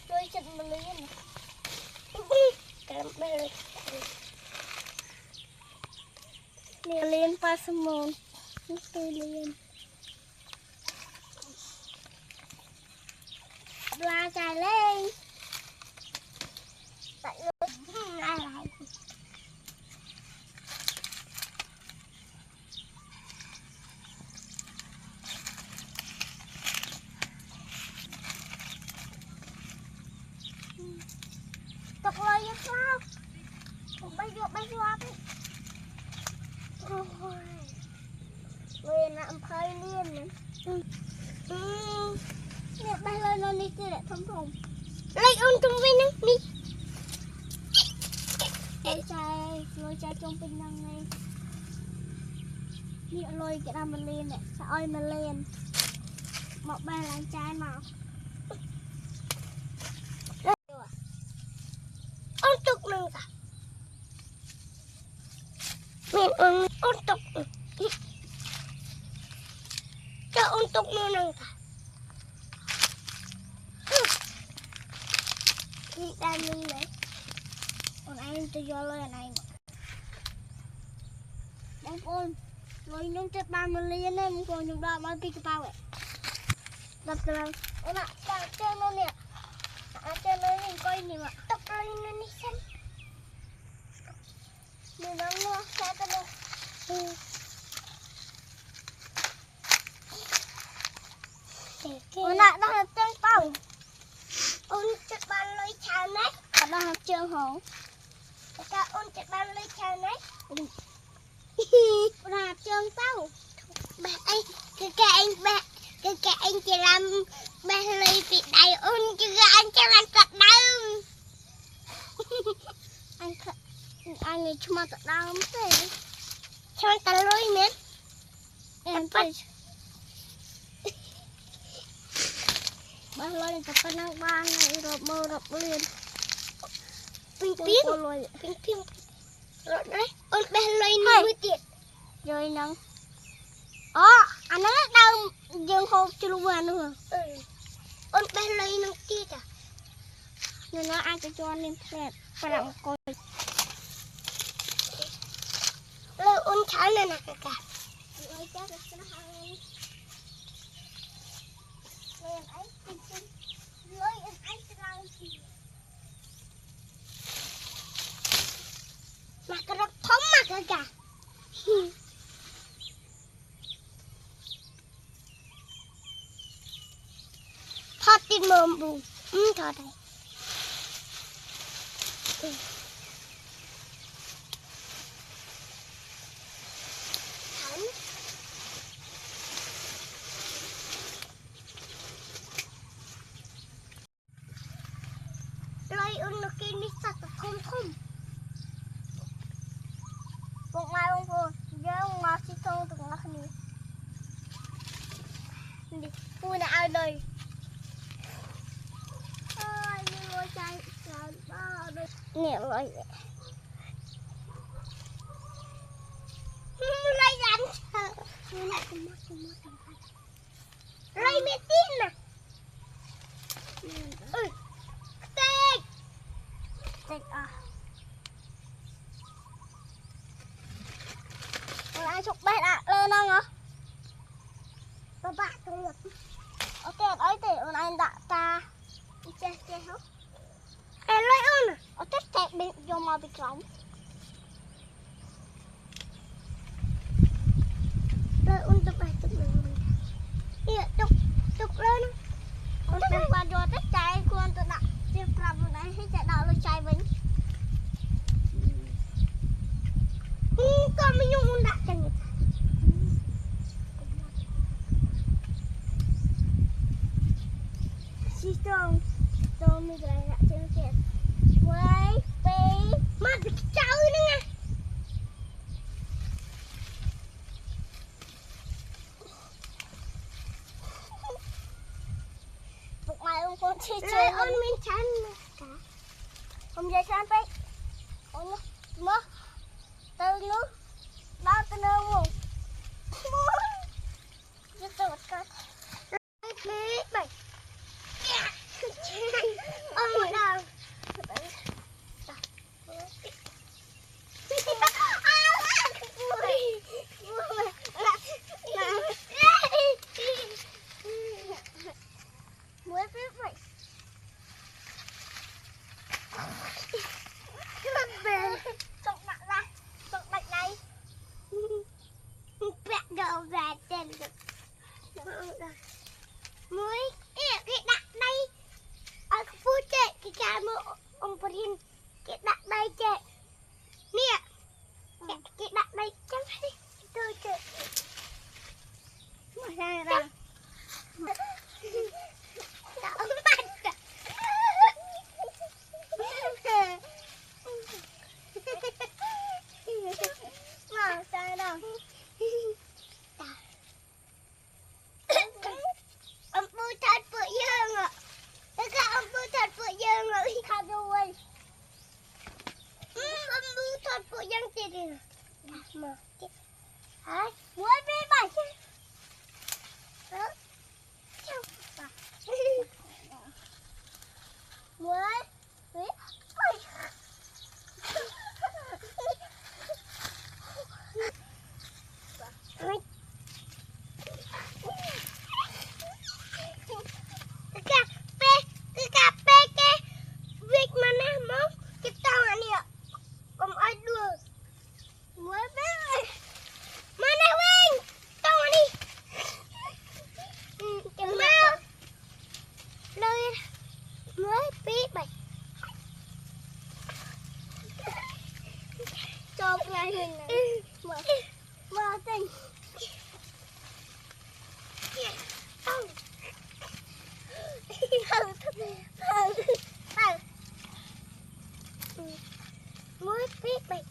lôi chân mà lên này lên pasamon tôi lên la chạy lên tại ai lại tập lời như sao bây giờ đi lên làm phơi liên này nè bay lên nó đi kia lại thấm thùng lấy ôn trong viên nè đi lôi chai trong viên năng này đi lôi cái đam mình lên này sao ơi mình lên một bay làm chai nào untuk nangka, untuk nangka, kita nilai, orang ini terjual yang bang con, lôi nhung chết ba mươi ly này, bang con nhung đào bao cái bao vậy, đập rồi, ona chơi nó nè, chơi nó nhìn coi nè mà, tập lên nó đi xem. Mình đang mua xe cái đâu ôn lại đang học chơi phòng ôn chạy ban lưới chào nấy đang học chơi hổ cả ôn chạy ban lưới chào nấy ôn học chơi tao bà anh cái anh chỉ làm ban lưới bị đầy ôn chưa anh cho anh cật đâu anh ấy cuma tak dalam teh, cuma telur ini, empat. Bahlah itu penang banget, rob lian, ping, rob deh, bahlah ini buat rồi nang, anh ấy đâu dương hộp chưa luôn nữa, bahlah ini kita, nên nó ăn cho anh em phết, phải làm coi. Lôi ôn cháo này nè cả lôi cháo được nó hay lôi ấy lôi ấy ra gì mà cái đó thống mà cả thoát tin mồm bù thoát đây Bụng mai bông cô, nhớ ông ngọt xí thông từ ngọt này. Đi, vui là ao đời. Ôi, đi ngồi chạy, chạy bao đời. Nè rồi. Lấy rắn sợ. Lấy mẹ tin nè. Ui, tết. Tết à. Ai chụp bét ạ, lên không hả? Các bạn không được. Ok, ấy thì anh đã ta chơi không? Em lấy ơn à? Ở tất tẹt bên vô mà bị cống. Lấy ơn chụp bài chụp mình. Đi chụp lên. Con bên qua vô tất chạy con tự đặt chia phạm vào đấy hay chạy đảo lên chạy vĩnh. Con mới nhung đặt cho người ta. Chị Tông mới lại đặt trên kẹt. Quay, bê, mắt được cháu nữa nha. Bụng mày ông con chơi ơn mình chán cả. Không dây chán bê. Ôi mơ. Từ nước bao từ nơi nguồn rất tốt coi mấy bảy ai hình này mơ tình mới biết mày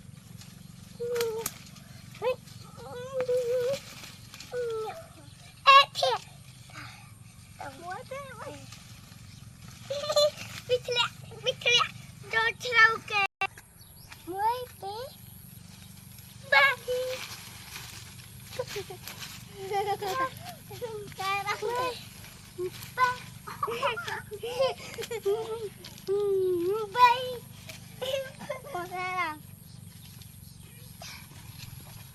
thiệt mới biết cho trâu kè mới biết ba cái bác ơi ba bay có ra là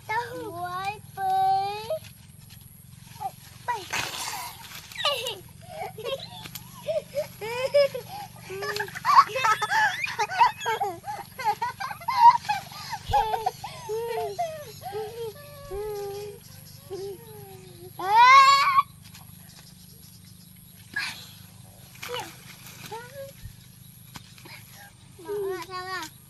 tao mới bay bay sao nào